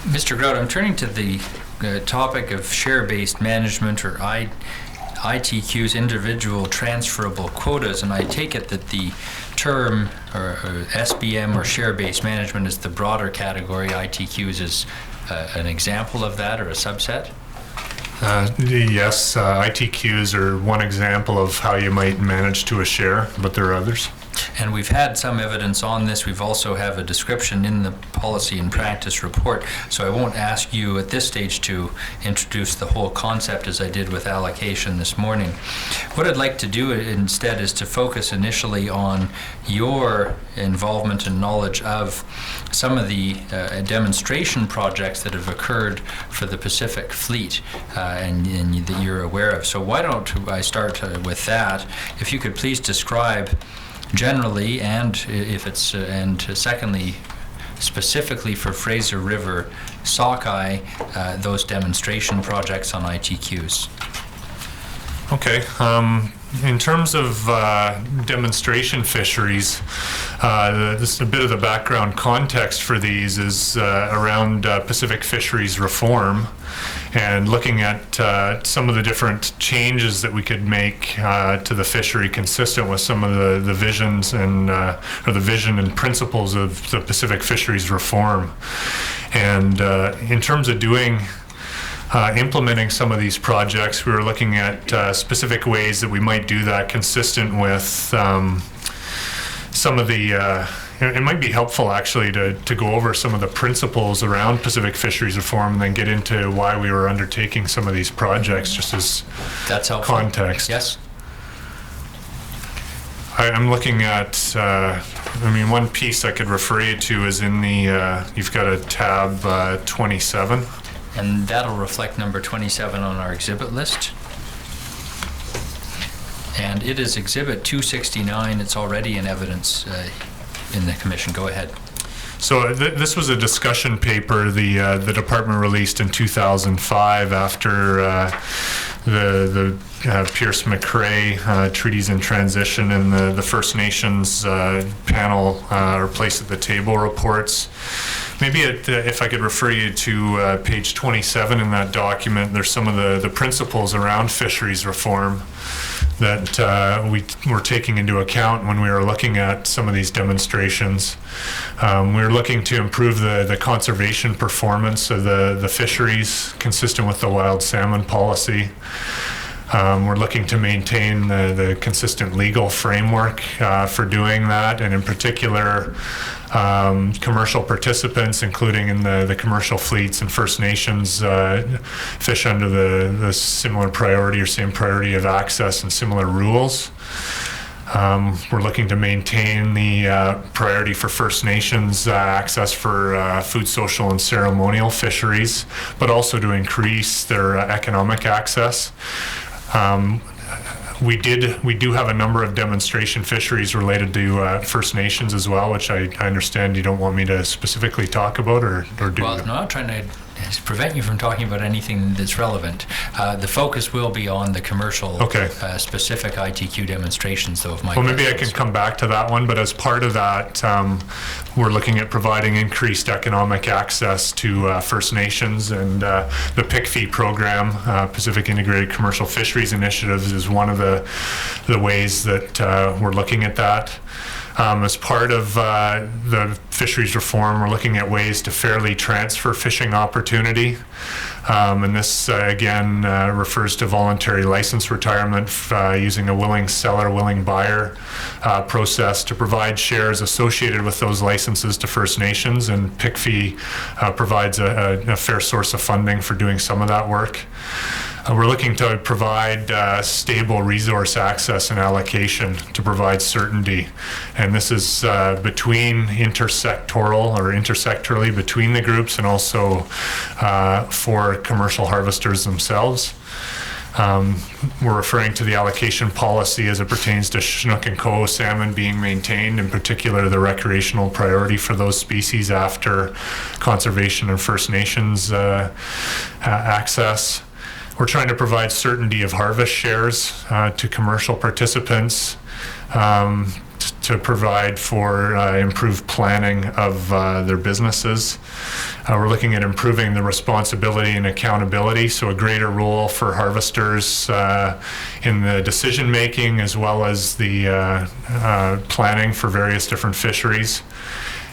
Mr. Grout, I'm turning to the topic of share-based management, or ITQ's, individual transferable quotas, and I take it that the term or SBM, or share-based management, is the broader category. ITQs is an example of that, or a subset? Yes, ITQs are one example of how you might manage to a share, but there are others. And we've had some evidence on this. We've also have a description in the policy and practice report, so I won't ask you at this stage to introduce the whole concept as I did with allocation this morning. What I'd like to do instead is to focus initially on your involvement and knowledge of some of the demonstration projects that have occurred for the Pacific Fleet and that you're aware of. So why don't I start with that? If you could please describe generally, and if it's and secondly, specifically for Fraser River sockeye, those demonstration projects on ITQs. Okay. In terms of demonstration fisheries, this a bit of the background context for these is around Pacific Fisheries reform, and looking at some of the different changes that we could make to the fishery consistent with some of the visions and or the vision and principles of the Pacific Fisheries reform. And in terms of implementing some of these projects, we were looking at specific ways that we might do that consistent with some of the it might be helpful actually to go over some of the principles around Pacific Fisheries reform and then get into why we were undertaking some of these projects, just as That's helpful. Context. Yes. I'm looking at, one piece I could refer you to is in the, you've got a tab 27. And that'll reflect number 27 on our exhibit list. And it is exhibit 269. It's already in evidence in the commission. Go ahead. So this was a discussion paper the department released in 2005 after the Pierce-McRae Treaties in Transition and the First Nations panel or Place at the Table reports. Maybe if I could refer you to page 27 in that document, there's some of the principles around fisheries reform that we were taking into account when we were looking at some of these demonstrations. We were looking to improve the conservation performance of the fisheries consistent with the wild salmon policy. We're looking to maintain the consistent legal framework for doing that, and in particular commercial participants, including in the commercial fleets and First Nations, fish under the similar priority or same priority of access and similar rules. We're looking to maintain the priority for First Nations access for food, social, and ceremonial fisheries, but also to increase their economic access. We do have a number of demonstration fisheries related to First Nations as well, which I understand you don't want me to specifically talk about or do. Well, no, I'm not trying to prevent you from talking about anything that's relevant. The focus will be on the commercial specific ITQ demonstrations, though. Of my well, maybe I can come back to that one, but as part of that, we're looking at providing increased economic access to First Nations, and the PICFI program, Pacific Integrated Commercial Fisheries Initiatives, is one of the ways that we're looking at that. As part of the fisheries reform, we're looking at ways to fairly transfer fishing opportunity. And this, again, refers to voluntary license retirement using a willing seller, willing buyer process to provide shares associated with those licenses to First Nations. And PICFI provides a fair source of funding for doing some of that work. We're looking to provide stable resource access and allocation to provide certainty. And this is between intersectorally between the groups, and also for commercial harvesters themselves. We're referring to the allocation policy as it pertains to Chinook and Coho salmon being maintained, in particular the recreational priority for those species after conservation and First Nations access. We're trying to provide certainty of harvest shares to commercial participants to provide for improved planning of their businesses. We're looking at improving the responsibility and accountability, so a greater role for harvesters in the decision making as well as the planning for various different fisheries.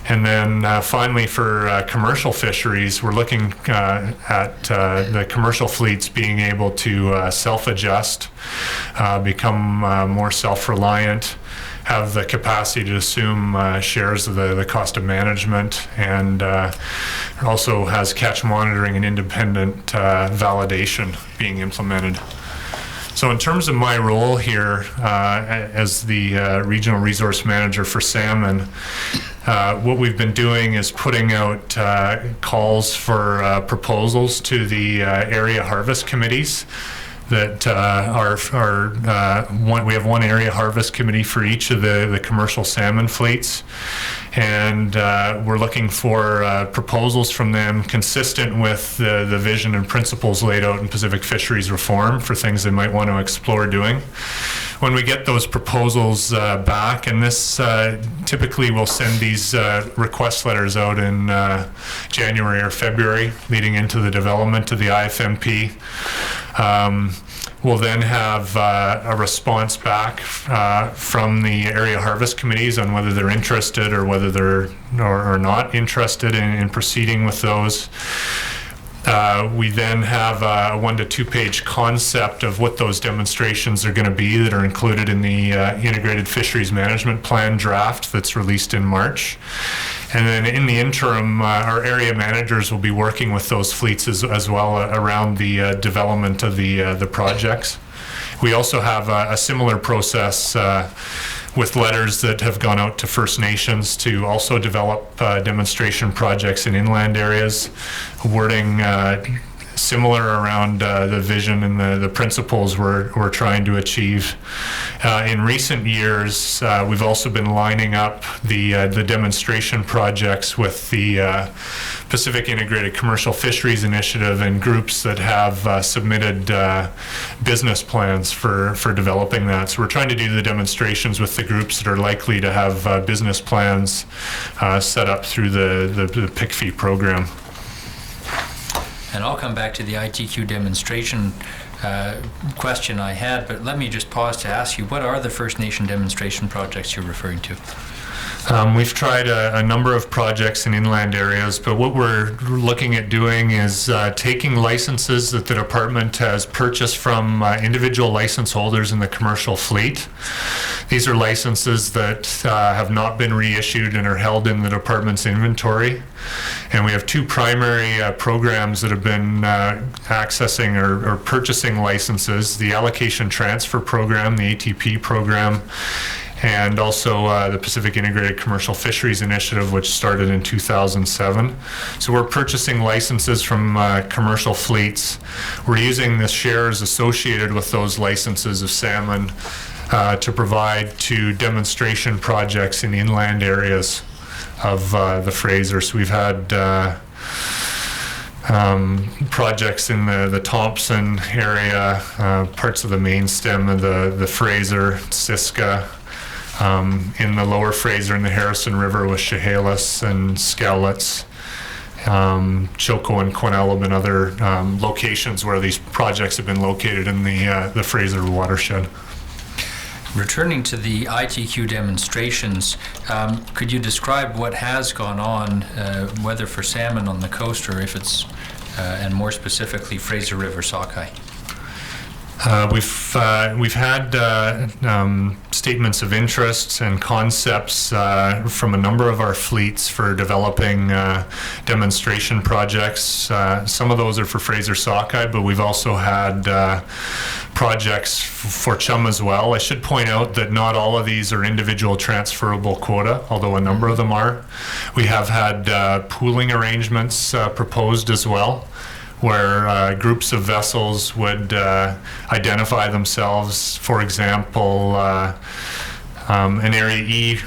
And then finally, for commercial fisheries, we're looking at the commercial fleets being able to self-adjust, become more self-reliant, have the capacity to assume shares of the cost of management, and also has catch monitoring and independent validation being implemented. So in terms of my role here as the Regional Resource Manager for salmon, what we've been doing is putting out calls for proposals to the area harvest committees that we have one area harvest committee for each of the commercial salmon fleets, and we're looking for proposals from them consistent with the vision and principles laid out in Pacific Fisheries Reform for things they might want to explore doing. When we get those proposals back, and this typically we'll send these request letters out in January or February, leading into the development of the IFMP. We'll then have a response back from the area harvest committees on whether they're interested or whether they're or not interested in proceeding with those. We then have a 1 to 2 page concept of what those demonstrations are going to be that are included in the Integrated Fisheries Management Plan draft that's released in March. And then in the interim, our area managers will be working with those fleets as well around the development of the projects. We also have a similar process with letters that have gone out to First Nations to also develop demonstration projects in inland areas, wording similar around the vision and the principles we're trying to achieve. In recent years, we've also been lining up the demonstration projects with the Pacific Integrated Commercial Fisheries Initiative and groups that have submitted business plans for developing that. So we're trying to do the demonstrations with the groups that are likely to have business plans set up through the PICFI program. And I'll come back to the ITQ demonstration question I had, but let me just pause to ask you, what are the First Nation demonstration projects you're referring to? We've tried a number of projects in inland areas, but what we're looking at doing is taking licenses that the department has purchased from individual license holders in the commercial fleet. These are licenses that have not been reissued and are held in the department's inventory. And we have two primary programs that have been accessing or purchasing licenses: the Allocation Transfer Program, the ATP program, and also the Pacific Integrated Commercial Fisheries Initiative, which started in 2007. So we're purchasing licenses from commercial fleets. We're using the shares associated with those licenses of salmon to provide to demonstration projects in inland areas of the Fraser. So we've had projects in the Thompson area, parts of the main stem of the Fraser, Siska, in the lower Fraser and the Harrison River with Chehalis and Skowlitz, Choco and Quesnel and other locations where these projects have been located in the Fraser watershed. Returning to the ITQ demonstrations, could you describe what has gone on, whether for salmon on the coast or if it's, and more specifically, Fraser River sockeye? We've had statements of interest and concepts from a number of our fleets for developing demonstration projects. Some of those are for Fraser sockeye, but we've also had projects for chum as well. I should point out that not all of these are individual transferable quota, although a number of them are. We have had pooling arrangements proposed as well, where groups of vessels would identify themselves, for example, An Area E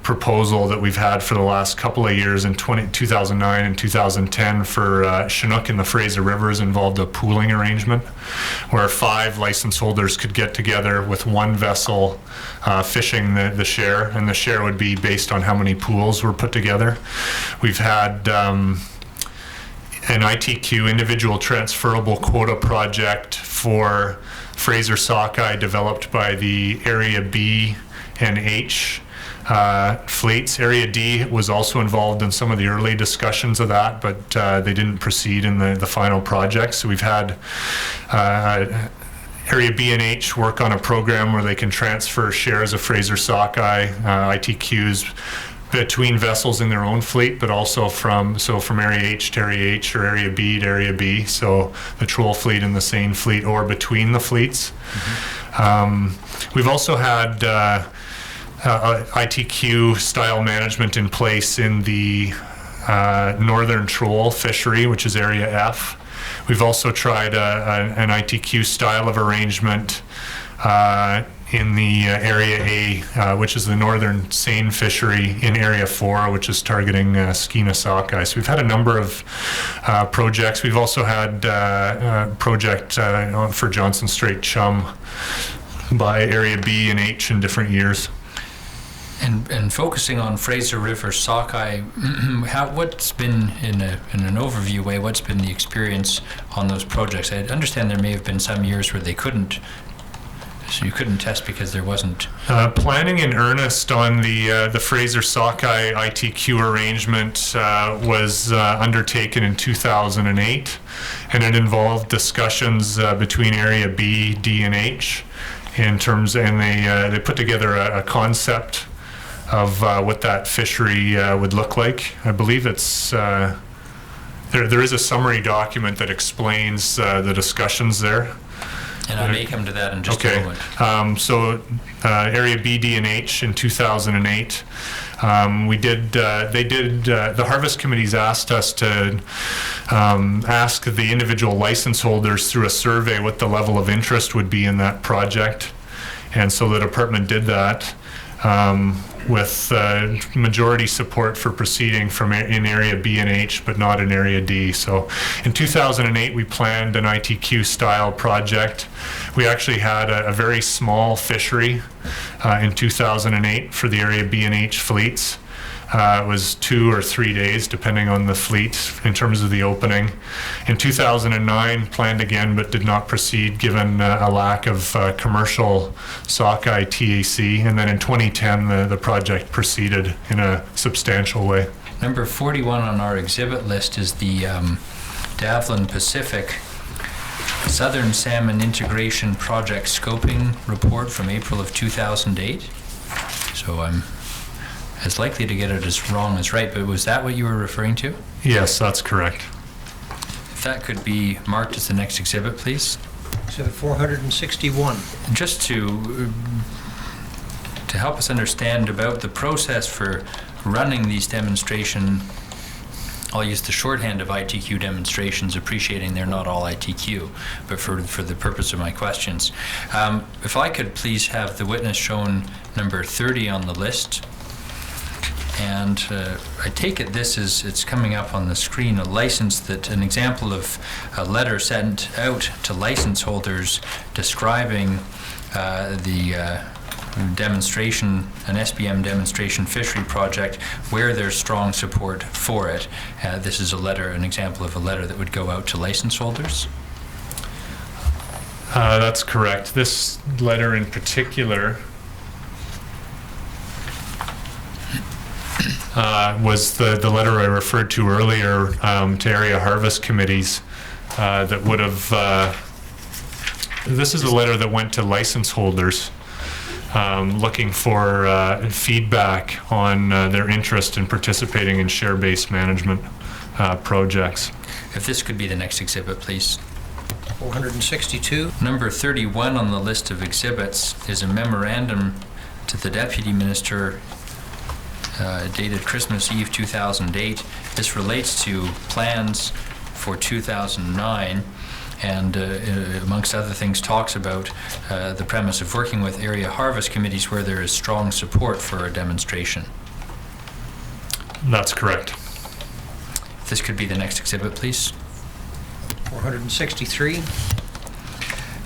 proposal that we've had for the last couple of years in 2009 and 2010 for Chinook and the Fraser Rivers involved a pooling arrangement where 5 license holders could get together with one vessel fishing the share, and the share would be based on how many pools were put together. We've had an ITQ, individual transferable quota project for Fraser Sockeye developed by the Area B and H fleets. Area D was also involved in some of the early discussions of that, but they didn't proceed in the final project. So we've had Area B and H work on a program where they can transfer shares of Fraser Sockeye ITQs between vessels in their own fleet, but also from Area H to Area H or Area B to Area B, so the Troll fleet and the Seine fleet, or between the fleets. We've also had ITQ style management in place in the northern Troll fishery, which is Area F. We've also tried an ITQ style of arrangement in the Area A, which is the northern Seine fishery, in Area 4, which is targeting Skeena sockeye. So we've had a number of projects. We've also had a project for Johnson Strait chum by Area B and H in different years. And focusing on Fraser River sockeye, what's been, in an overview way, what's been the experience on those projects? I understand there may have been some years where they couldn't, so you couldn't test because there wasn't. Planning in earnest on the Fraser Sockeye ITQ arrangement was undertaken in 2008, and it involved discussions between Area B, D, and H in terms, and they put together a concept of what that fishery would look like. I believe it's there is a summary document that explains the discussions there. And I may come to that in just a moment. Area B, D, and H in 2008, the Harvest Committees asked us to ask the individual license holders through a survey what the level of interest would be in that project. And so the department did that with majority support for proceeding in Area B and H, but not in Area D. So in 2008, we planned an ITQ style project. We actually had a very small fishery in 2008 for the Area B and H fleets. It was 2 or 3 days, depending on the fleet, in terms of the opening. In 2009, planned again, but did not proceed given a lack of commercial sockeye TAC. And then in 2010, the project proceeded in a substantial way. Number 41 on our exhibit list is the Davlin Pacific Southern Salmon Integration Project Scoping Report from April of 2008. So I'm as likely to get it as wrong as right, but was that what you were referring to? Yes, that's correct. If that could be marked as the next exhibit, please. Exhibit 461. Just to help us understand about the process for running these demonstration, I'll use the shorthand of ITQ demonstrations, appreciating they're not all ITQ, but for the purpose of my questions. If I could please have the witness shown number 30 on the list. And I take it it's coming up on the screen, an example of a letter sent out to license holders describing the demonstration, an SBM demonstration fishery project where there's strong support for it. This is an example of a letter that would go out to license holders. That's correct. This letter in particular was the letter I referred to earlier to area harvest committees that would have, this is a letter that went to license holders looking for feedback on their interest in participating in share-based management projects. If this could be the next exhibit, please. 462. Number 31 on the list of exhibits is a memorandum to the Deputy Minister dated Christmas Eve 2008. This relates to plans for 2009. and amongst other things talks about the premise of working with area harvest committees where there is strong support for a demonstration. That's correct. If this could be the next exhibit, please. 463.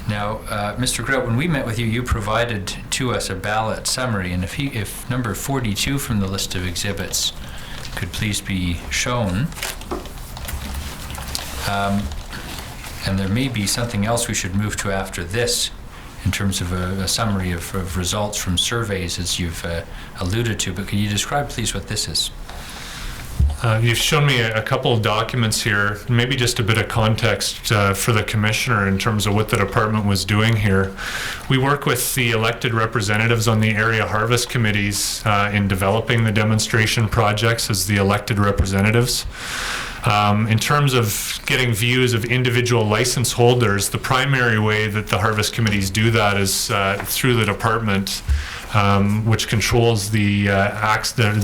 Now, Mr. Grout, when we met with you, you provided to us a ballot summary, and if number 42 from the list of exhibits could please be shown. And there may be something else we should move to after this in terms of a summary of results from surveys, as you've alluded to, but can you describe, please, what this is? You've shown me a couple of documents here, maybe just a bit of context for the commissioner in terms of what the department was doing here. We work with the elected representatives on the area harvest committees in developing the demonstration projects as the elected representatives. In terms of getting views of individual license holders, the primary way that the harvest committees do that is through the department, which controls the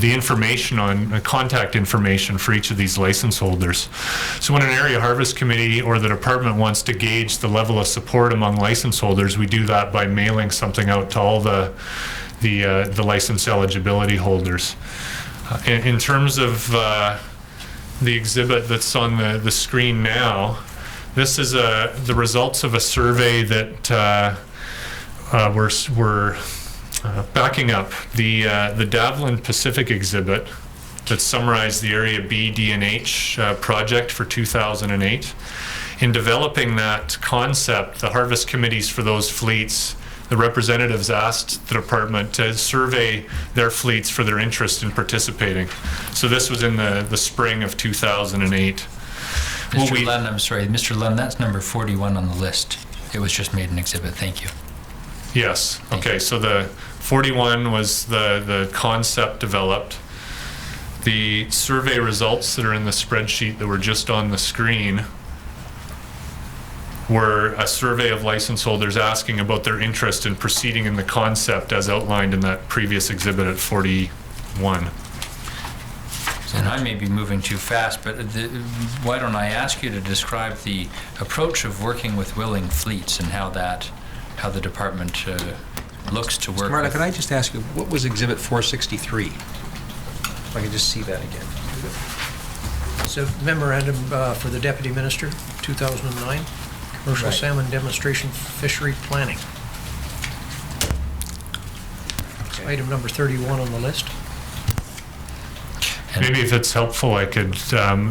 information on contact information for each of these license holders. So when an area harvest committee or the department wants to gauge the level of support among license holders, we do that by mailing something out to all the license eligibility holders. In terms of the exhibit that's on the screen now, this is the results of a survey that we're backing up. The Davlin Pacific exhibit that summarized the Area B, D, and H project for 2008. In developing that concept, the harvest committees for those fleets, the representatives asked the department to survey their fleets for their interest in participating. So this was in the spring of 2008. Mr. Lunn, I'm sorry, Mr. Lunn, that's number 41 on the list. It was just made an exhibit. Thank you. Yes. Okay. So the 41 was the concept developed. The survey results that are in the spreadsheet that were just on the screen were a survey of license holders asking about their interest in proceeding in the concept as outlined in that previous exhibit at 41. And I may be moving too fast, but why don't I ask you to describe the approach of working with willing fleets and how the department looks to work Marla, with. could I just ask you, what was Exhibit 463? If I could just see that again. It's a memorandum for the Deputy Minister, 2009, Commercial Right. Salmon Demonstration Fishery Planning. Okay. Item number 31 on the list. Maybe if it's helpful, I could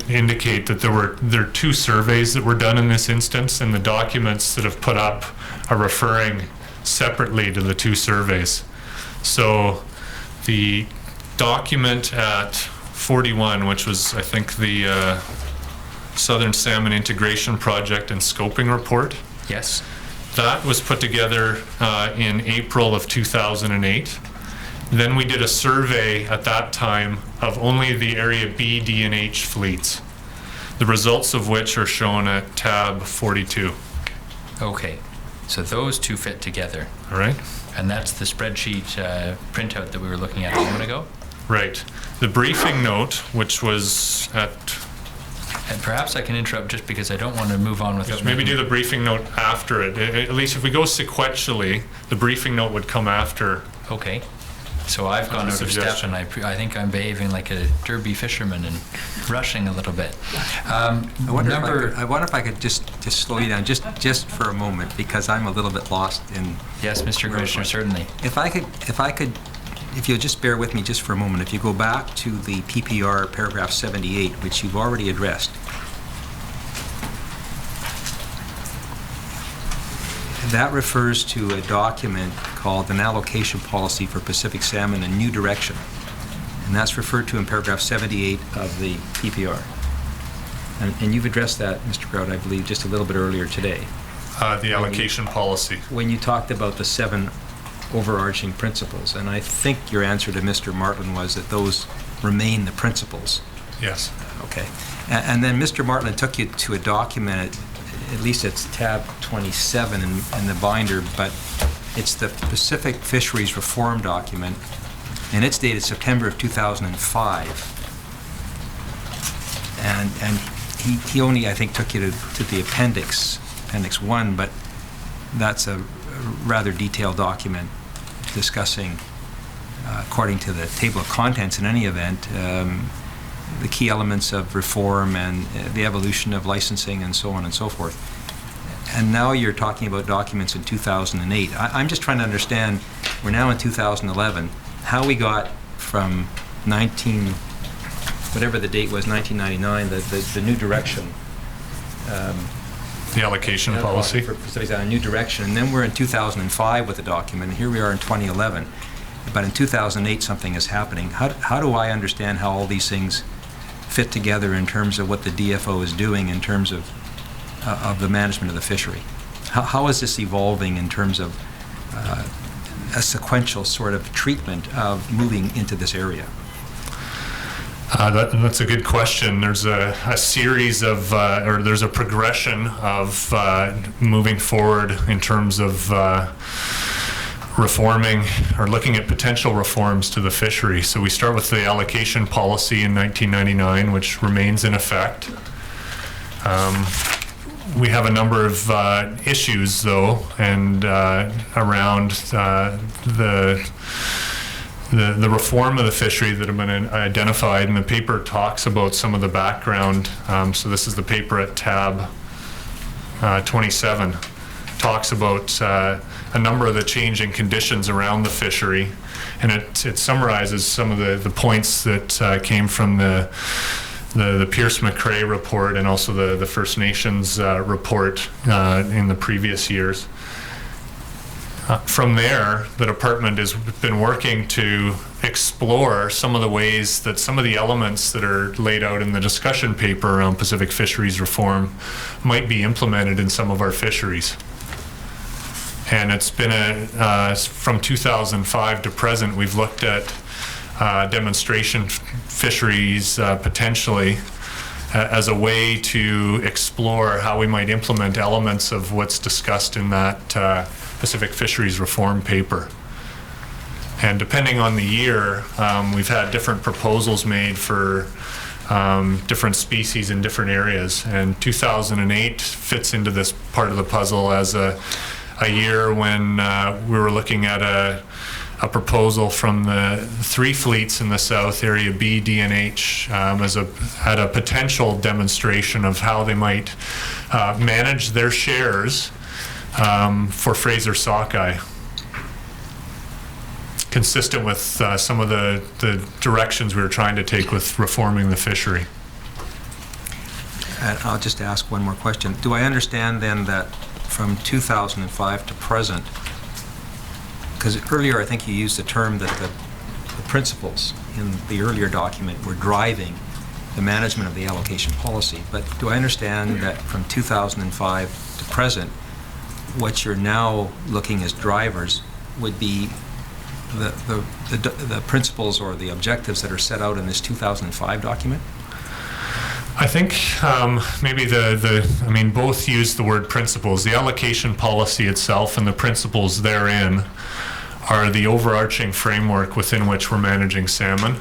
indicate that there are two surveys that were done in this instance, and the documents that have put up are referring separately to the two surveys. So the document at 41, which was, I think, the Southern Salmon Integration Project and Scoping Report, Yes. that was put together in April of 2008. Then we did a survey at that time of only the Area B, D, and H fleets, the results of which are shown at tab 42. Okay. So those two fit together. All right? And that's the spreadsheet printout that we were looking at a moment ago. Right. The briefing note, which was at... And perhaps I can interrupt just because I don't want to move on without Maybe making- do the briefing note after it. At least if we go sequentially, the briefing note would come after. Okay. So I've gone out of step, Suggestion. and I think I'm behaving like a derby fisherman and rushing a little bit. I wonder if I could just slow you down just for a moment, because I'm a little bit lost in. Yes, Mr. Commissioner, certainly. If you'll just bear with me just for a moment, if you go back to the PPR paragraph 78, which you've already addressed. That refers to a document called an allocation policy for Pacific salmon, a new direction. And that's referred to in paragraph 78 of the PPR. And you've addressed that, Mr. Grout, I believe, just a little bit earlier today, The allocation policy. when you talked about the 7 overarching principles. And I think your answer to Mr. Martland was that those remain the principles. Yes. Okay. And then Mr. Martland took you to a document, at least it's tab 27 in the binder, but it's the Pacific Fisheries Reform document, and it's dated September of 2005. And he only, I think, took you to the appendix, Appendix 1, but that's a rather detailed document discussing, according to the table of contents in any event, the key elements of reform and the evolution of licensing and so on and so forth. And now you're talking about documents in 2008. I'm just trying to understand, we're now in 2011, how we got from whatever the date was, 1999, the new direction. The allocation policy. For Pacific Island, a new direction. And then we're in 2005 with the document, and here we are in 2011. But in 2008, something is happening. How do I understand how all these things fit together in terms of what the DFO is doing in terms of the management of the fishery? How is this evolving in terms of a sequential sort of treatment of moving into this area? That's a good question. There's a series of, or there's a progression of moving forward in terms of reforming or looking at potential reforms to the fishery. So we start with the allocation policy in 1999, which remains in effect. We have a number of issues, though, and around the reform of the fishery that have been identified, and the paper talks about some of the background. So this is the paper at tab 27, talks about a number of the changing conditions around the fishery, and it summarizes some of the points that came from the Pierce-McCrae report and also the First Nations report in the previous years. From there, the department has been working to explore some of the ways that some of the elements that are laid out in the discussion paper around Pacific fisheries reform might be implemented in some of our fisheries. And it's been from 2005 to present, we've looked at demonstration fisheries potentially as a way to explore how we might implement elements of what's discussed in that Pacific Fisheries Reform paper. And depending on the year, we've had different proposals made for different species in different areas. And 2008 fits into this part of the puzzle as a year when we were looking at a proposal from the 3 fleets in the south, Area B, D, and H, at a potential demonstration of how they might manage their shares for Fraser sockeye, consistent with some of the directions we were trying to take with reforming the fishery. And I'll just ask one more question. Do I understand then that from 2005 to present, because earlier I think you used the term that the principles in the earlier document were driving the management of the allocation policy, but do I understand that from 2005 to present, what you're now looking as drivers would be the principles or the objectives that are set out in this 2005 document? I think maybe both use the word principles. The allocation policy itself and the principles therein are the overarching framework within which we're managing salmon.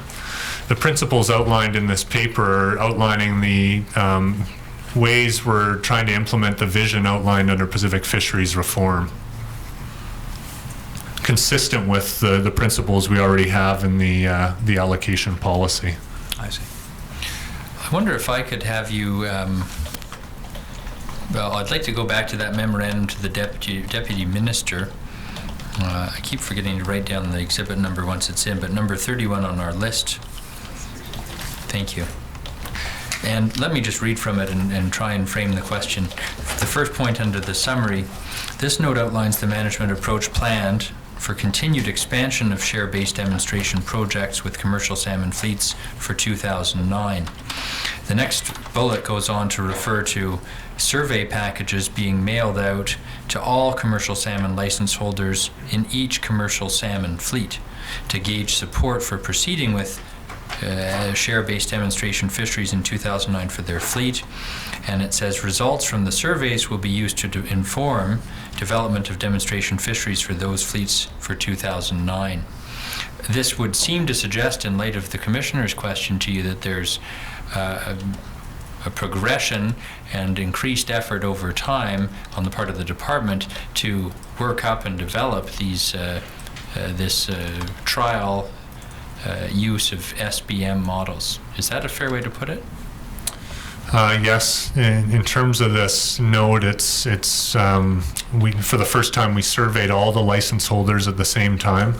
The principles outlined in this paper are outlining the ways we're trying to implement the vision outlined under Pacific Fisheries Reform, consistent with the principles we already have in the allocation policy. I see. I wonder if I could have you, well, I'd like to go back to that memorandum to the Deputy Minister. I keep forgetting to write down the exhibit number once it's in, but number 31 on our list. Thank you. And let me just read from it and try and frame the question. The first point under the summary, this note outlines the management approach planned for continued expansion of share-based demonstration projects with commercial salmon fleets for 2009. The next bullet goes on to refer to survey packages being mailed out to all commercial salmon license holders in each commercial salmon fleet to gauge support for proceeding with share-based demonstration fisheries in 2009 for their fleet. And it says results from the surveys will be used to inform development of demonstration fisheries for those fleets for 2009. This would seem to suggest, in light of the Commissioner's question to you, that there's a a progression and increased effort over time on the part of the department to work up and develop these this trial use of SBM models. Is that a fair way to put it? Yes, in terms of this node, we for the first time we surveyed all the license holders at the same time,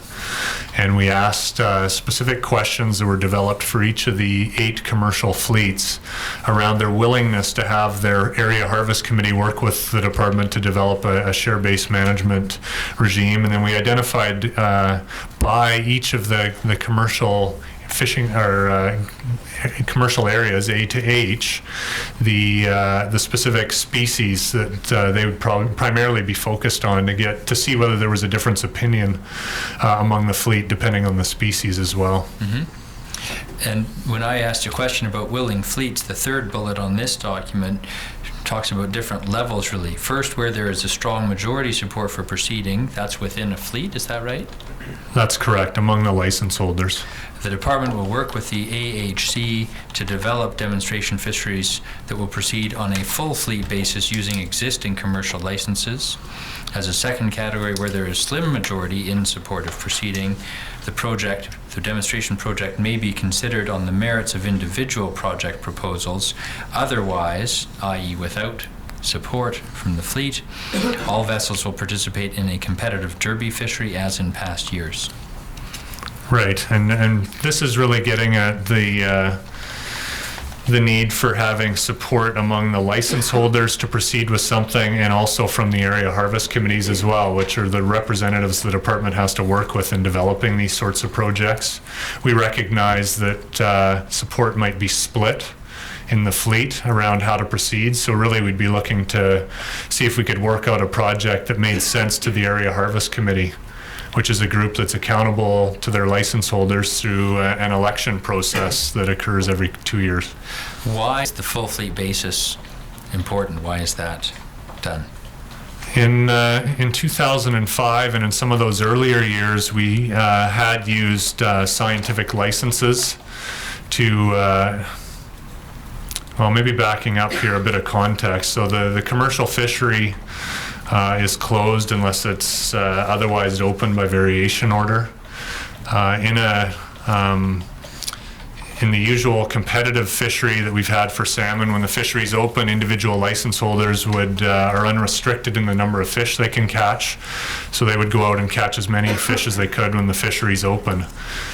and we asked specific questions that were developed for each of the 8 commercial fleets around their willingness to have their area harvest committee work with the department to develop a share-based management regime, and then we identified by each of the commercial fishing or commercial areas, A to H, the specific species that they would primarily be focused on to see whether there was a difference of opinion among the fleet depending on the species as well. Mm-hmm. And when I asked a question about willing fleets, the third bullet on this document talks about different levels, really. First, where there is a strong majority support for proceeding, that's within a fleet, is that right? That's correct, among the license holders. The department will work with the AHC to develop demonstration fisheries that will proceed on a full fleet basis using existing commercial licenses. As a second category, where there is slim majority in support of proceeding, the demonstration project may be considered on the merits of individual project proposals. Otherwise, i.e. without support from the fleet, all vessels will participate in a competitive derby fishery as in past years. Right, and this is really getting at the need for having support among the license holders to proceed with something, and also from the area harvest committees as well, which are the representatives the department has to work with in developing these sorts of projects. We recognize that support might be split in the fleet around how to proceed, so really we'd be looking to see if we could work out a project that made sense to the area harvest committee, which is a group that's accountable to their license holders through an election process that occurs every 2 years. Why is the full fleet basis important? Why is that done? In 2005 and in some of those earlier years, we had used scientific licenses to well, maybe backing up here, a bit of context. So the commercial fishery is closed unless it's otherwise open by variation order. In the usual competitive fishery that we've had for salmon, when the fishery's open, individual license holders are unrestricted in the number of fish they can catch. So they would go out and catch as many fish as they could when the fishery's open.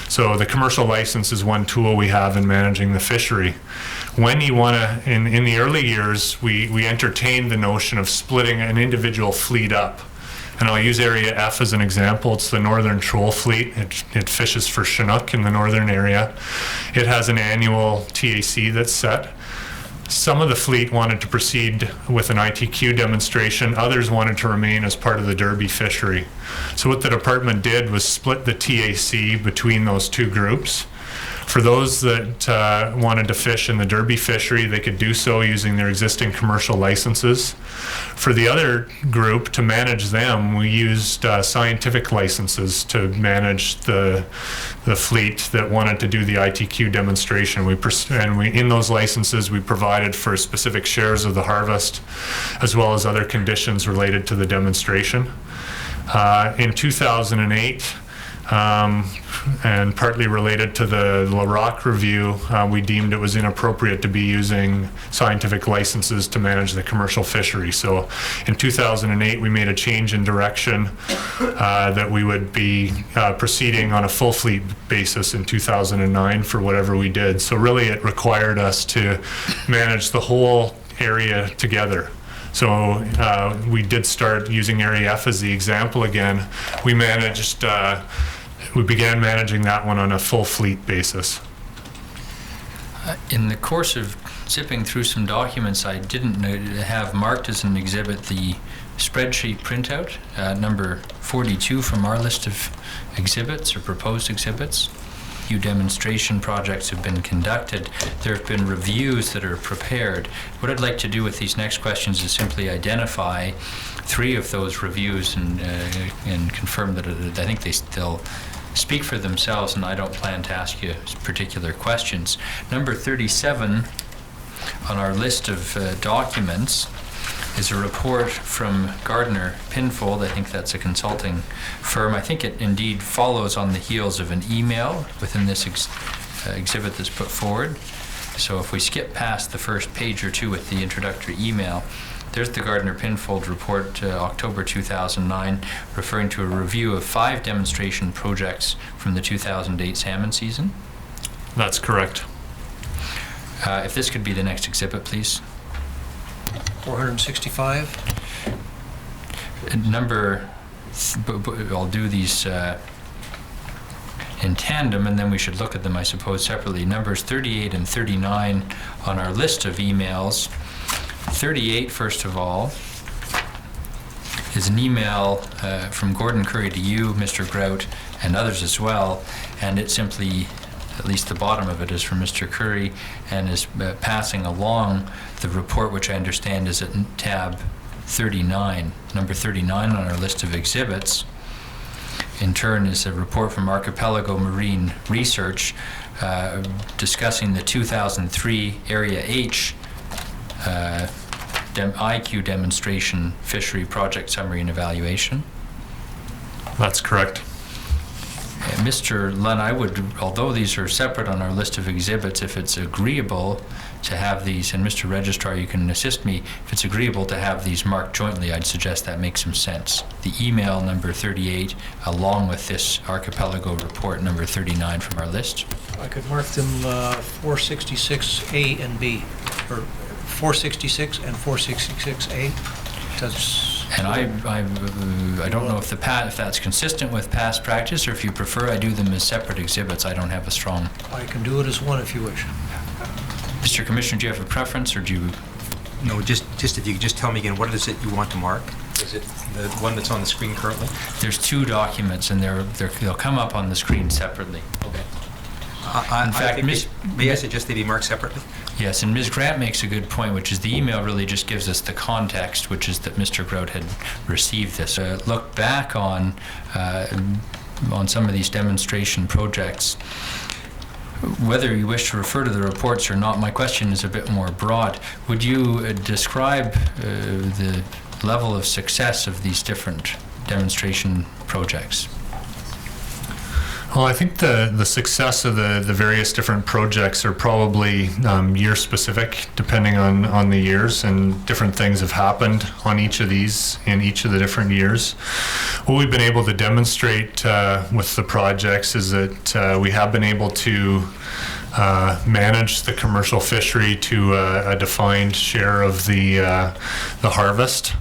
So the commercial license is one tool we have in managing the fishery. When you want to, in the early years, we entertained the notion of splitting an individual fleet up. And I'll use Area F as an example. It's the Northern Troll Fleet. It fishes for Chinook in the northern area. It has an annual TAC that's set. Some of the fleet wanted to proceed with an ITQ demonstration. Others wanted to remain as part of the derby fishery. So what the department did was split the TAC between those two groups. For those that wanted to fish in the derby fishery, they could do so using their existing commercial licenses. For the other group, to manage them, we used scientific licenses to manage the fleet that wanted to do the ITQ demonstration. In those licenses, we provided for specific shares of the harvest, as well as other conditions related to the demonstration. In 2008, and partly related to the LaRocque review, we deemed it was inappropriate to be using scientific licenses to manage the commercial fishery. So in 2008, we made a change in direction that we would be proceeding on a full fleet basis in 2009 for whatever we did. So really it required us to manage the whole area together. So we did start using Area F as the example again. We began managing that one on a full fleet basis. In the course of zipping through some documents, I didn't have marked as an exhibit the spreadsheet printout, number 42 from our list of exhibits or proposed exhibits. Few demonstration projects have been conducted. There have been reviews that are prepared. What I'd like to do with these next questions is simply identify 3 of those reviews and confirm that I think they'll speak for themselves, and I don't plan to ask you particular questions. Number 37 on our list of documents is a report from Gardner Pinfold. I think that's a consulting firm. I think it indeed follows on the heels of an email within this exhibit that's put forward. So if we skip past the first page or two with the introductory email, there's the Gardner Pinfold report, October 2009, referring to a review of 5 demonstration projects from the 2008 salmon season. That's correct. If this could be the next exhibit, please. 465. I'll do these in tandem, and then we should look at them, I suppose, separately. Numbers 38 and 39 on our list of emails. 38, first of all, is an email from Gordon Curry to you, Mr. Grout, and others as well, and it simply, at least the bottom of it is from Mr. Curry, and is passing along the report, which I understand is at tab 39. Number 39 on our list of exhibits, in turn, is a report from Archipelago Marine Research discussing the 2003 Area H IQ demonstration fishery project summary and evaluation. That's correct. Mr. Lunn, I would, although these are separate on our list of exhibits, if it's agreeable to have these, and Mr. Registrar, you can assist me, if it's agreeable to have these marked jointly, I'd suggest that makes some sense. The email number 38, along with this Archipelago report number 39 from our list. I could mark them 466A and B, or 466 and 466A. And I don't know if that's consistent with past practice, or if you prefer I do them as separate exhibits. I don't have a strong... I can do it as one if you wish. Mr. Commissioner, do you have a preference, or do you... No, just if you could just tell me again, what is it you want to mark? Is it the one that's on the screen currently? There's 2 documents, and they'll come up on the screen separately. Okay. In fact, may I suggest they be marked separately? Yes, and Ms. Grant makes a good point, which is the email really just gives us the context, which is that Mr. Grout had received this. Look back on some of these demonstration projects. Whether you wish to refer to the reports or not, my question is a bit more broad. Would you describe the level of success of these different demonstration projects? Well, I think the success of the various different projects are probably year-specific, depending on the years, and different things have happened on each of these in each of the different years. What we've been able to demonstrate with the projects is that we have been able to manage the commercial fishery to a defined share of the harvest.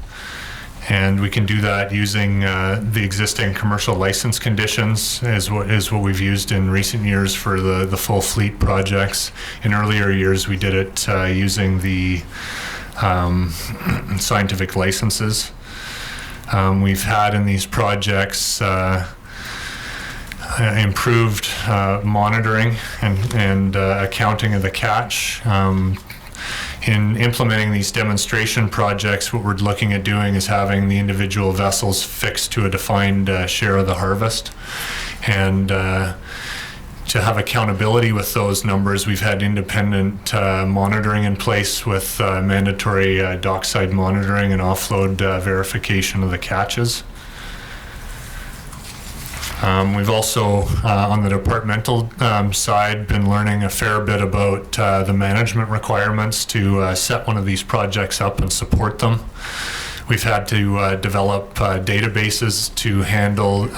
And we can do that using the existing commercial license conditions is what we've used in recent years for the full fleet projects. In earlier years, we did it using the scientific licenses. We've had in these projects improved monitoring and accounting of the catch. In implementing these demonstration projects, what we're looking at doing is having the individual vessels fixed to a defined share of the harvest. And to have accountability with those numbers, we've had independent monitoring in place with mandatory dockside monitoring and offload verification of the catches. We've also, on the departmental side, been learning a fair bit about the management requirements to set one of these projects up and support them. We've had to develop databases to handle,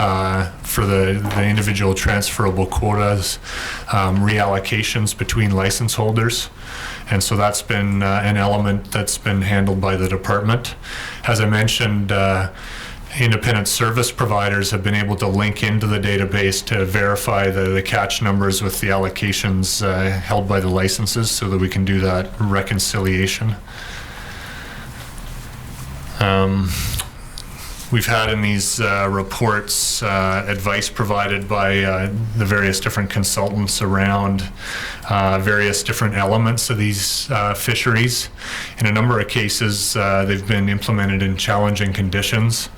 for the individual transferable quotas, reallocations between license holders. And so that's been an element that's been handled by the department. As I mentioned, independent service providers have been able to link into the database to verify the catch numbers with the allocations held by the licenses so that we can do that reconciliation. We've had in these reports advice provided by the various different consultants around various different elements of these fisheries. In a number of cases, they've been implemented in challenging conditions.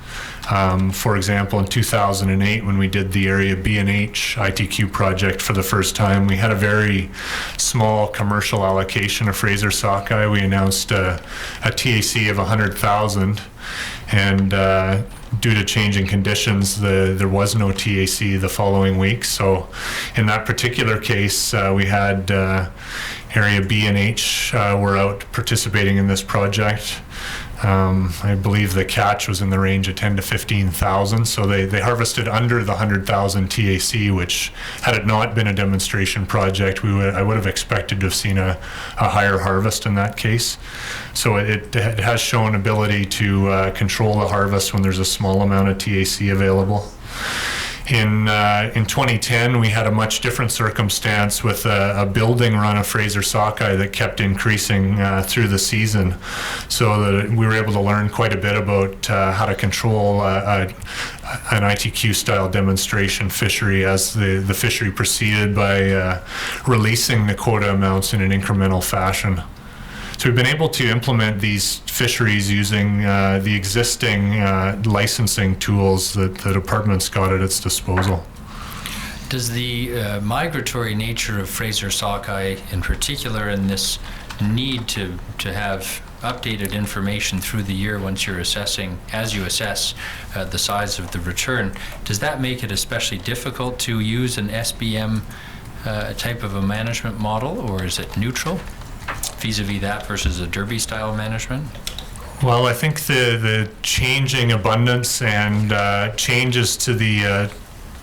For example, in 2008, when we did the Area B&H ITQ project for the first time, we had a very small commercial allocation of Fraser Sockeye. We announced a TAC of 100,000, and due to changing conditions, there was no TAC the following week. So in that particular case, we had Area B and H were out participating in this project. I believe the catch was in the range of 10 to 15,000. So they harvested under the 100,000 TAC, which, had it not been a demonstration project, I would have expected to have seen a higher harvest in that case. So it has shown ability to control the harvest when there's a small amount of TAC available. In 2010, we had a much different circumstance with a building run of Fraser Sockeye that kept increasing through the season. So that we were able to learn quite a bit about how to control an ITQ-style demonstration fishery as the fishery proceeded by releasing the quota amounts in an incremental fashion. So we've been able to implement these fisheries using the existing licensing tools that the department's got at its disposal. Does the migratory nature of Fraser Sockeye, in particular, and this need to have updated information through the year once you're assessing, as you assess the size of the return, does that make it especially difficult to use an SBM type of a management model, or is it neutral vis-a-vis that versus a Derby style management? Well, I think the changing abundance and changes to the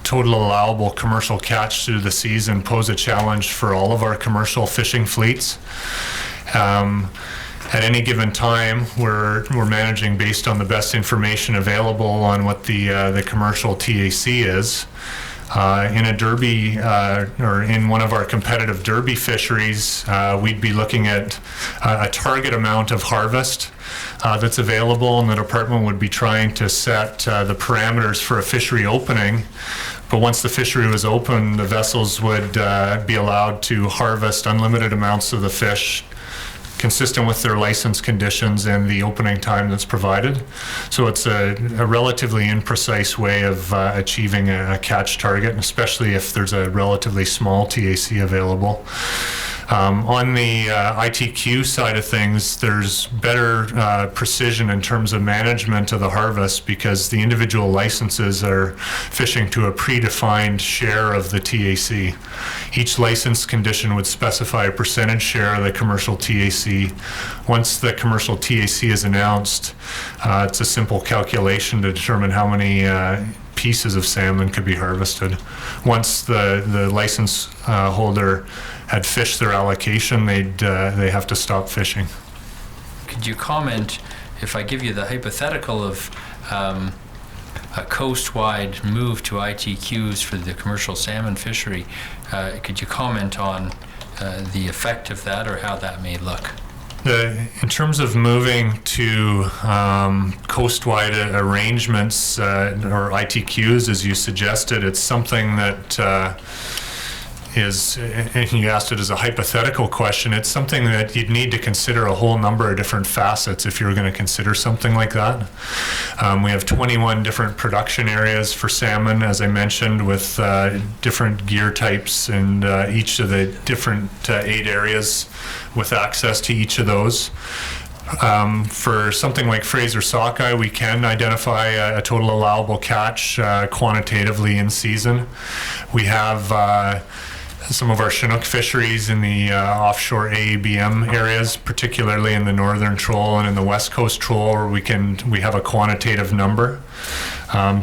total allowable commercial catch through the season pose a challenge for all of our commercial fishing fleets. At any given time, we're managing based on the best information available on what the commercial TAC is. In a Derby, or in one of our competitive Derby fisheries, we'd be looking at a target amount of harvest that's available, and the department would be trying to set the parameters for a fishery opening. But once the fishery was open, the vessels would be allowed to harvest unlimited amounts of the fish, consistent with their license conditions and the opening time that's provided. So it's a relatively imprecise way of achieving a catch target, especially if there's a relatively small TAC available. On the ITQ side of things, there's better precision in terms of management of the harvest because the individual licenses are fishing to a predefined share of the TAC. Each license condition would specify a percentage share of the commercial TAC. Once the commercial TAC is announced, it's a simple calculation to determine how many pieces of salmon could be harvested. Once the license holder had fished their allocation, they have to stop fishing. Could you comment, if I give you the hypothetical of a coast-wide move to ITQs for the commercial salmon fishery, could you comment on the effect of that or how that may look? In terms of moving to coast-wide arrangements or ITQs, as you suggested, it's something that is, and you asked it as a hypothetical question, it's something that you'd need to consider a whole number of different facets if you were going to consider something like that. We have 21 different production areas for salmon, as I mentioned, with different gear types and each of the different 8 areas with access to each of those. For something like Fraser Sockeye, we can identify a total allowable catch quantitatively in season. We have some of our Chinook fisheries in the offshore AABM areas, particularly in the Northern Troll and in the West Coast Troll, where we have a quantitative number.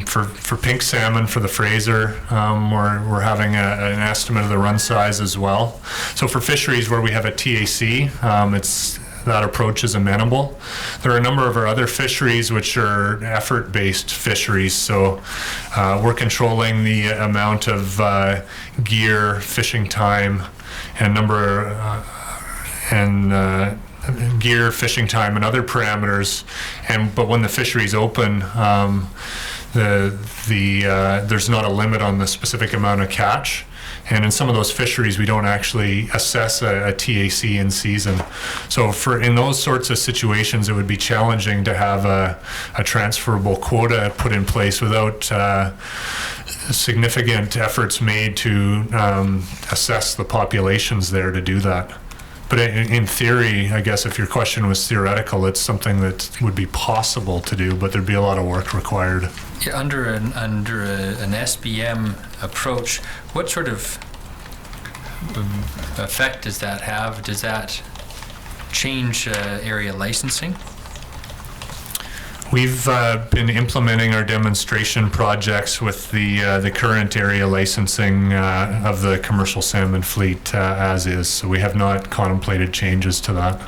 For pink salmon, for the Fraser, we're having an estimate of the run size as well. So for fisheries where we have a TAC, that approach is amenable. There are a number of our other fisheries which are effort-based fisheries, so we're controlling the amount of gear, fishing time, and gear, fishing time, and other parameters. But when the fishery's open, there's not a limit on the specific amount of catch. And in some of those fisheries, we don't actually assess a TAC in season. So in those sorts of situations, it would be challenging to have a transferable quota put in place without significant efforts made to assess the populations there to do that. But in theory, I guess if your question was theoretical, it's something that would be possible to do, but there'd be a lot of work required. Yeah, under an SBM approach, what sort of effect does that have? Does that change area licensing? We've been implementing our demonstration projects with the current area licensing of the commercial salmon fleet as is, so we have not contemplated changes to that.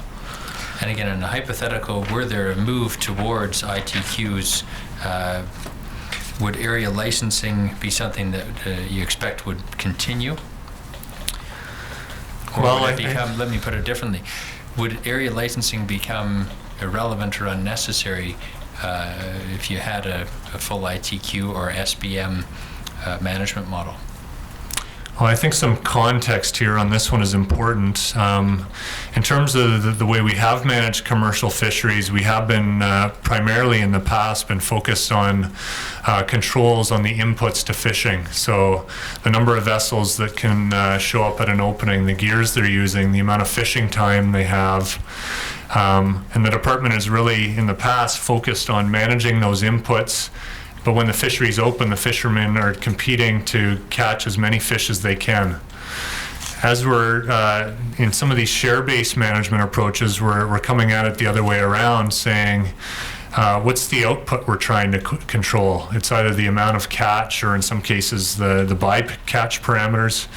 And again, in a hypothetical, were there a move towards ITQs, would area licensing be something that you expect would continue? Or Well, would it become, let me put it differently, would area licensing become irrelevant or unnecessary if you had a full ITQ or SBM management model? Well, I think some context here on this one is important. In terms of the way we have managed commercial fisheries, we have been primarily in the past been focused on controls on the inputs to fishing. So the number of vessels that can show up at an opening, the gears they're using, the amount of fishing time they have. And the department has really, in the past, focused on managing those inputs. But when the fisheries open, the fishermen are competing to catch as many fish as they can. As we're in some of these share-based management approaches, we're coming at it the other way around, saying, what's the output we're trying to control? It's either the amount of catch or in some cases the bycatch parameters.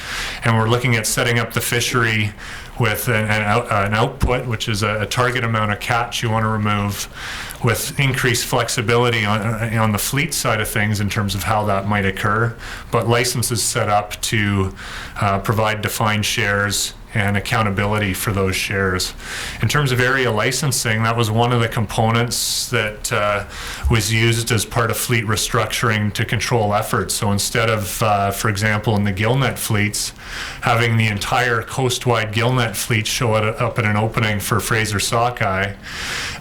And we're looking at setting up the fishery with an output, which is a target amount of catch you want to remove, with increased flexibility on the fleet side of things in terms of how that might occur, but licenses set up to provide defined shares and accountability for those shares. In terms of area licensing, that was one of the components that was used as part of fleet restructuring to control efforts. So instead of, for example, in the gillnet fleets, having the entire coast-wide gillnet fleet show up at an opening for Fraser Sockeye,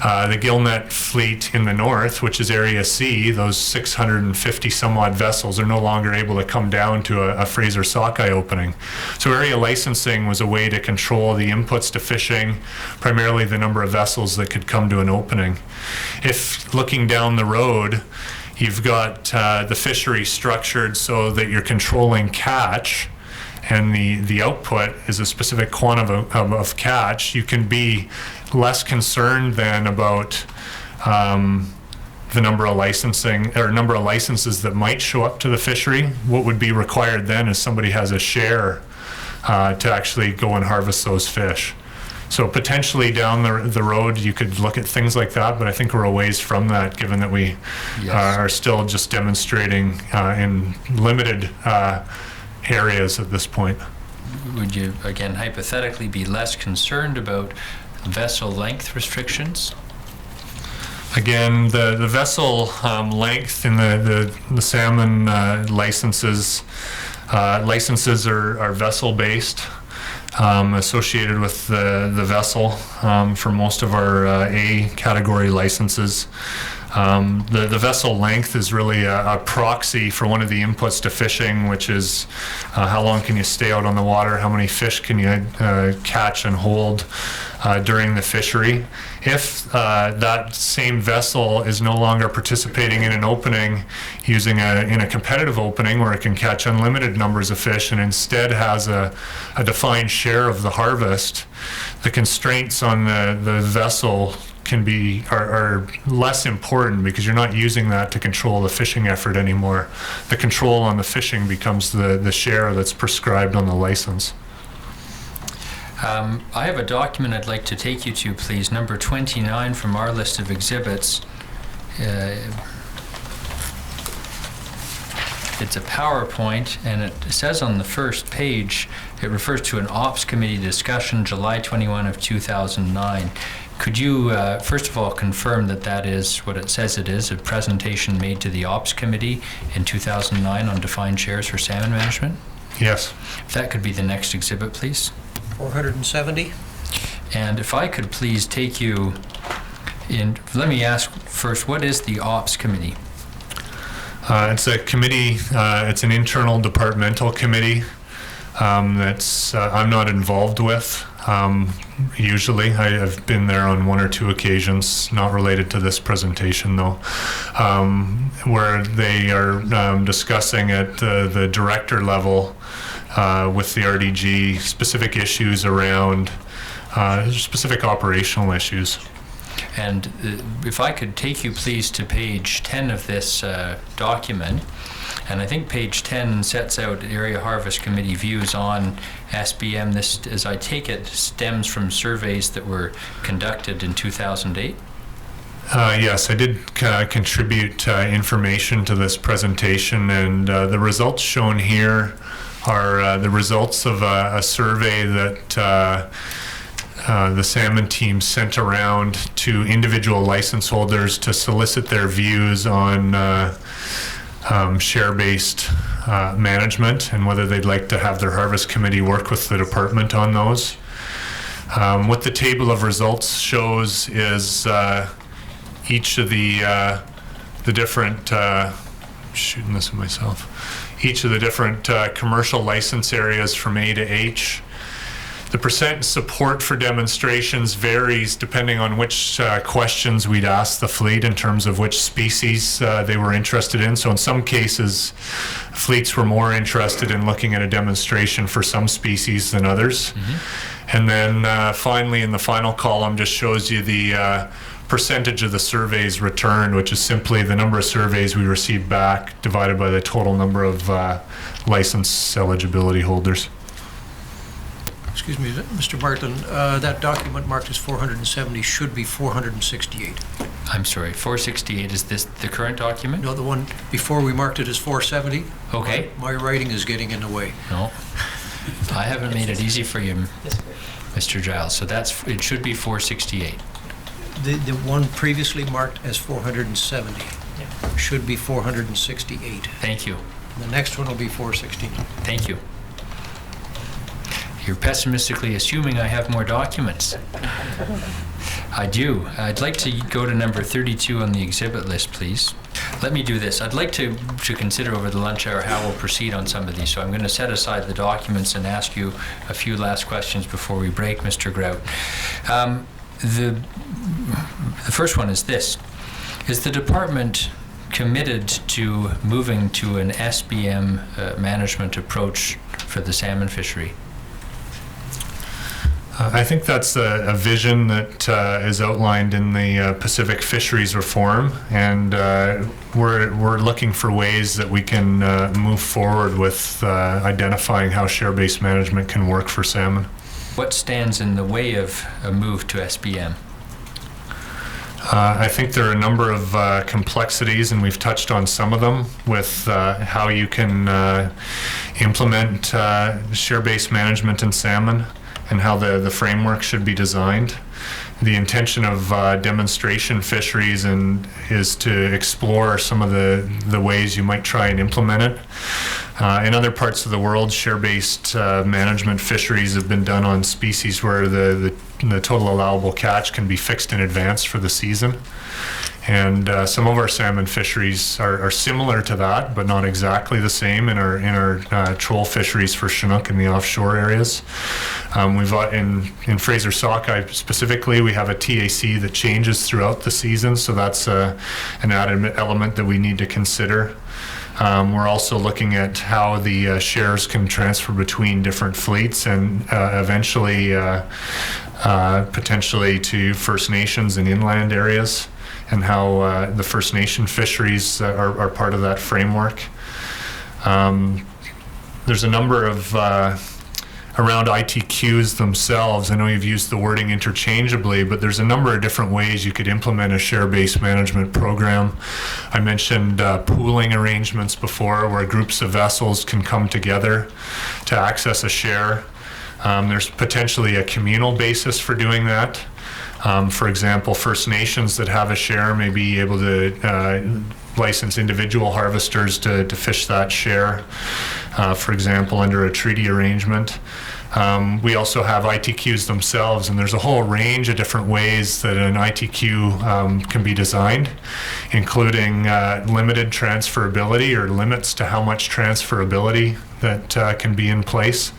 the gillnet fleet in the north, which is Area C, those 650 some odd vessels are no longer able to come down to a Fraser Sockeye opening. So area licensing was a way to control the inputs to fishing, primarily the number of vessels that could come to an opening. If looking down the road, you've got the fishery structured so that you're controlling catch, and the output is a specific quantum of catch, you can be less concerned then about the number of licensing or number of licenses that might show up to the fishery. What would be required then is somebody has a share to actually go and harvest those fish. So potentially down the road you could look at things like that, but I think we're a ways from that, given that we are still just demonstrating in limited areas at this point. Would you, again, hypothetically be less concerned about vessel length restrictions? Again, the vessel length in the salmon licenses are vessel-based, associated with the vessel for most of our A category licenses. The vessel length is really a proxy for one of the inputs to fishing, which is how long can you stay out on the water, how many fish can you catch and hold during the fishery. If that same vessel is no longer participating in an opening using in a competitive opening where it can catch unlimited numbers of fish and instead has a defined share of the harvest, the constraints on the vessel are less important because you're not using that to control the fishing effort anymore. The control on the fishing becomes the share that's prescribed on the license. I have a document I'd like to take you to, please, number 29 from our list of exhibits. It's a PowerPoint, and it says on the first page, it refers to an Ops Committee discussion, July 21 of 2009. Could you, first of all, confirm that that is what it says it is, a presentation made to the Ops Committee in 2009 on defined shares for salmon management? Yes. If that could be the next exhibit, please. 470. And if I could please take you in, let me ask first, what is the Ops Committee? It's a committee, it's an internal departmental committee that's I'm not involved with. Usually, I've been there on one or two occasions, not related to this presentation though, where they are discussing at the director level with the RDG specific issues around specific operational issues. And if I could take you please to page 10 of this document, and I think page 10 sets out Area Harvest Committee views on SBM. This, as I take it, stems from surveys that were conducted in 2008. Yes, I did contribute information to this presentation, and the results shown here are the results of a survey that the salmon team sent around to individual license holders to solicit their views on share-based management and whether they'd like to have their harvest committee work with the department on those. What the table of results shows is each of the different shooting this at myself. Each of the different commercial license areas from A to H. The percent support for demonstrations varies depending on which questions we'd ask the fleet in terms of which species they were interested in. So in some cases, fleets were more interested in looking at a demonstration for some species than others. Mm-hmm. And then finally, in the final column, just shows you the percentage of the surveys returned, which is simply the number of surveys we received back divided by the total number of license eligibility holders. Excuse me, Mr. Bartlett, that document marked as 470 should be 468. I'm sorry, 468, is this the current document? No, the one before we marked it as 470. Okay. My writing is getting in the way. No, I haven't made it easy for you, Mr. Giles, so it should be 468. The one previously marked as 470 should be 468. Thank you. The next one will be 416. Thank you. You're pessimistically assuming I have more documents. I do. I'd like to go to number 32 on the exhibit list, please. Let me do this. I'd like to consider over the lunch hour how we'll proceed on some of these. So I'm going to set aside the documents and ask you a few last questions before we break, Mr. Grout. The first one is this. Is the department committed to moving to an SBM management approach for the salmon fishery? I think that's a vision that is outlined in the Pacific Fisheries Reform, and we're looking for ways that we can move forward with identifying how share-based management can work for salmon. What stands in the way of a move to SBM? I think there are a number of complexities, and we've touched on some of them with how you can implement share-based management in salmon and how the framework should be designed. The intention of demonstration fisheries is to explore some of the ways you might try and implement it. In other parts of the world, share-based management fisheries have been done on species where the total allowable catch can be fixed in advance for the season. And some of our salmon fisheries are similar to that, but not exactly the same in our troll fisheries for Chinook in the offshore areas. We've got in Fraser Sockeye specifically, we have a TAC that changes throughout the season, so that's an added element that we need to consider. We're also looking at how the shares can transfer between different fleets and eventually potentially to First Nations and inland areas, and how the First Nation fisheries are part of that framework. There's a number of around ITQs themselves. I know you've used the wording interchangeably, but there's a number of different ways you could implement a share-based management program. I mentioned pooling arrangements before, where groups of vessels can come together to access a share. There's potentially a communal basis for doing that. For example, First Nations that have a share may be able to license individual harvesters to fish that share, for example, under a treaty arrangement. We also have ITQs themselves, and there's a whole range of different ways that an ITQ can be designed, including limited transferability or limits to how much transferability that can be in place.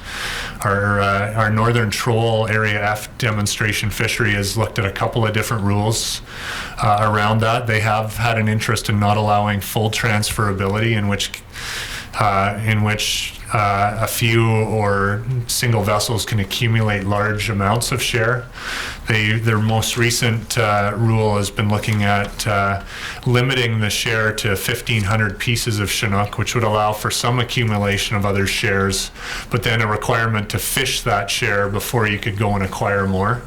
Our Northern Troll Area F demonstration fishery has looked at a couple of different rules around that. They have had an interest in not allowing full transferability, in which a few or single vessels can accumulate large amounts of share. Their most recent rule has been looking at limiting the share to 1,500 pieces of Chinook, which would allow for some accumulation of other shares, but then a requirement to fish that share before you could go and acquire more.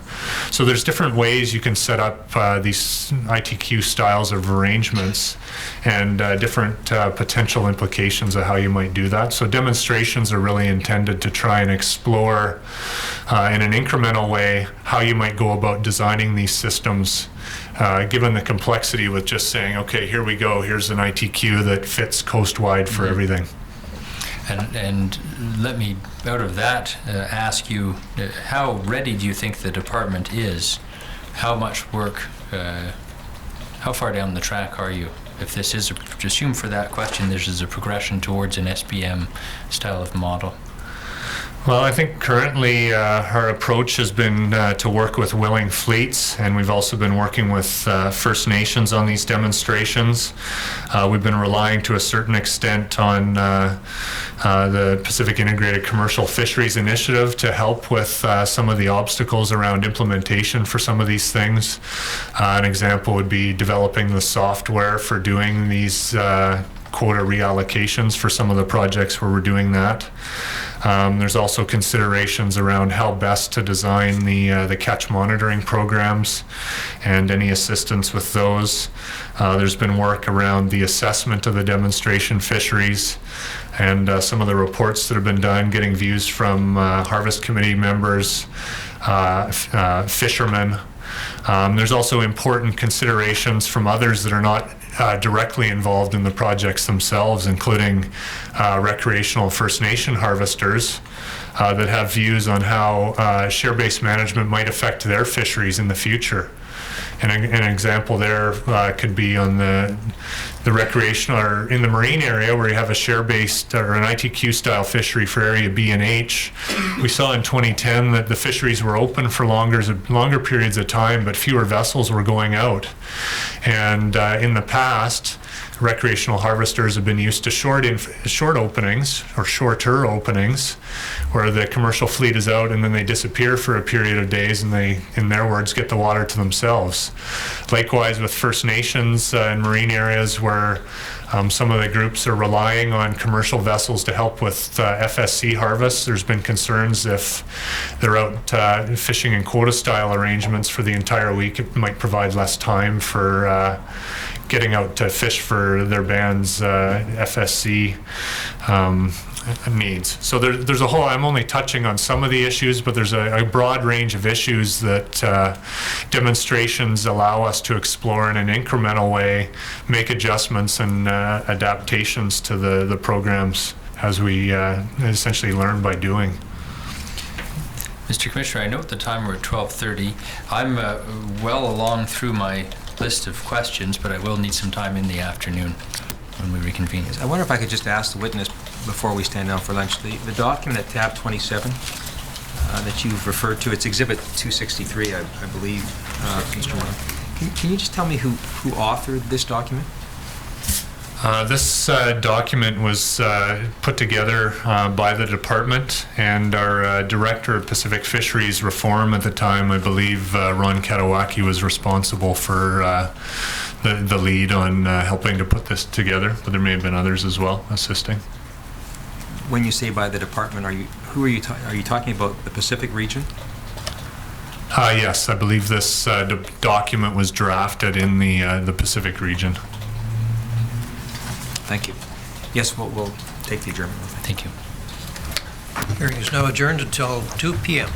So there's different ways you can set up these ITQ styles of arrangements, and different potential implications of how you might do that. So demonstrations are really intended to try and explore in an incremental way how you might go about designing these systems, given the complexity with just saying, okay, here we go, here's an ITQ that fits coast-wide for everything. And let me, out of that, ask you, how ready do you think the department is? How much work, how far down the track are you? If this is, assume for that question, this is a progression towards an SBM style of model. Well, I think currently our approach has been to work with willing fleets, and we've also been working with First Nations on these demonstrations. We've been relying to a certain extent on the Pacific Integrated Commercial Fisheries Initiative to help with some of the obstacles around implementation for some of these things. An example would be developing the software for doing these quota reallocations for some of the projects where we're doing that. There's also considerations around how best to design the catch monitoring programs and any assistance with those. There's been work around the assessment of the demonstration fisheries and some of the reports that have been done, getting views from Harvest Committee members, fishermen. There's also important considerations from others that are not directly involved in the projects themselves, including recreational First Nation harvesters that have views on how share-based management might affect their fisheries in the future. And an example there could be on the recreational or in the marine area where you have a share-based or an ITQ style fishery for area B and H. We saw in 2010 that the fisheries were open for longer periods of time, but fewer vessels were going out. And in the past, recreational harvesters have been used to short openings or shorter openings where the commercial fleet is out and then they disappear for a period of days and they, in their words, get the water to themselves. Likewise with First Nations and marine areas where some of the groups are relying on commercial vessels to help with FSC harvests. There's been concerns if they're out fishing in quota style arrangements for the entire week, it might provide less time for getting out to fish for their band's FSC needs. So there's a whole, I'm only touching on some of the issues, but there's a broad range of issues that demonstrations allow us to explore in an incremental way, make adjustments and adaptations to the programs as we essentially learn by doing. Mr. Commissioner, I note the time we're at 12:30. I'm well along through my list of questions, but I will need some time in the afternoon when we reconvene. I wonder if I could just ask the witness before we stand down for lunch. The document at tab 27 that you've referred to, it's Exhibit 263, I believe, Mr. Moore. Can you just tell me who authored this document? This document was put together by the department, and our Director of Pacific Fisheries Reform at the time, I believe Ron Katawaki, was responsible for the lead on helping to put this together, but there may have been others as well assisting. When you say by the department, are you talking about the Pacific region? Yes, I believe this document was drafted in the Pacific region. Thank you. Yes, we'll take the adjournment. Thank you. Hearing is now adjourned until 2 p.m.